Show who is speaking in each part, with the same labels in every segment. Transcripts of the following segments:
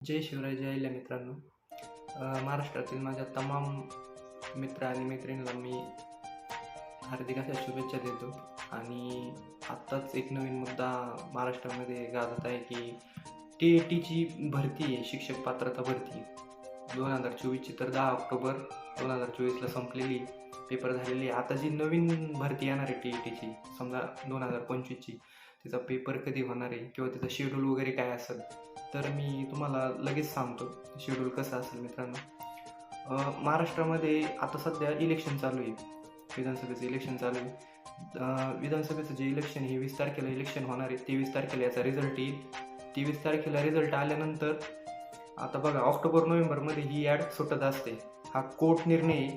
Speaker 1: जय शिवराय, जय अहिल्या मित्रांनो. महाराष्ट्रातील माझ्या तमाम मित्र आणि मैत्रिणींना मी हार्दिक अशा शुभेच्छा देतो. आणि आत्ताच एक नवीन मुद्दा महाराष्ट्रामध्ये गाजत आहे की TETची भरती आहे, शिक्षक पात्रता भरती 2024ची. तर 10 ऑक्टोबर 2024ला संपलेली, पेपर झालेली. आता जी नवीन भरती येणार आहे TETची, समजा 2025ची, तिचा पेपर कधी होणार आहे किंवा तिचं शेड्यूल वगैरे काय असेल तर मी तुम्हाला लगेच सांगतो शेड्यूल कसं असेल मित्रांनो. महाराष्ट्रामध्ये आता सध्या इलेक्शन चालू आहे, विधानसभेचं इलेक्शन चालू आहे. विधानसभेचं जे इलेक्शन हे 20 तारखेला इलेक्शन होणार आहे. 23 तारखेला याचा रिझल्ट येईल. 23 तारखेला रिझल्ट आल्यानंतर आता बघा, ऑक्टोबर-नोव्हेंबरमध्ये ही ॲड सुटत असते. हा कोर्ट निर्णय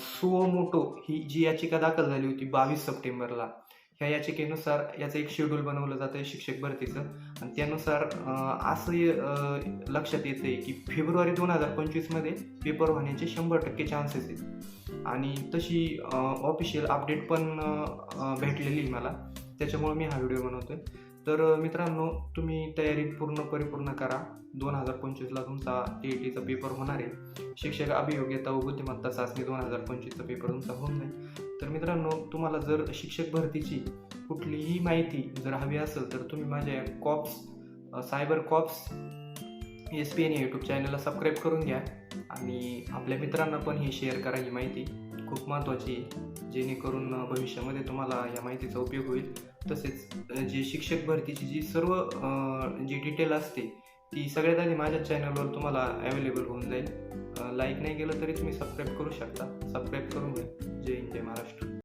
Speaker 1: सुओ मोटो ही जी याचिका दाखल झाली होती 22 सप्टेंबरला, ह्या याचिकेनुसार याचं एक शेड्यूल बनवलं जातं आहे शिक्षक भरतीचं. आणि त्यानुसार असं लक्षात येतं आहे की फेब्रुवारी 2025मध्ये पेपर होण्याचे 100% चान्सेस आहेत. आणि तशी ऑफिशियल अपडेट पण भेटलेली मला, त्याच्यामुळे मी हा व्हिडिओ बनवतो आहे. तर मित्रांनो, तुम्ही तयारी परिपूर्ण करा. 2025ला तुमचा TETचा पेपर होणार आहे. शिक्षक अभियोग्यता व बुद्धिमत्ता चाचणी 2025चा पेपर तुमचा होऊन जाईल. तर मित्रांनो, तुम्हाला जर शिक्षक भरतीची कुठलीही माहिती जर हवी असेल तर तुम्ही माझ्या सायबर कॉप्स SPN या यूट्यूब चॅनलला सबस्क्राईब करून घ्या. आणि आपल्या मित्रांना पण ही शेअर करा. ही माहिती खूप महत्त्वाची आहे, जेणेकरून भविष्यामध्ये तुम्हाला या माहितीचा उपयोग होईल. तसेच जे शिक्षक भरतीची जी सर्व जी डिटेल असते ती सगळ्यात आधी माझ्या चॅनलवर तुम्हाला अवेलेबल होऊन जाईल. लाईक नाही केलं तरी तुम्ही सबस्क्राईब करू शकता. सबस्क्राईब करून घ्या. जय हिंद, जय महाराष्ट्र.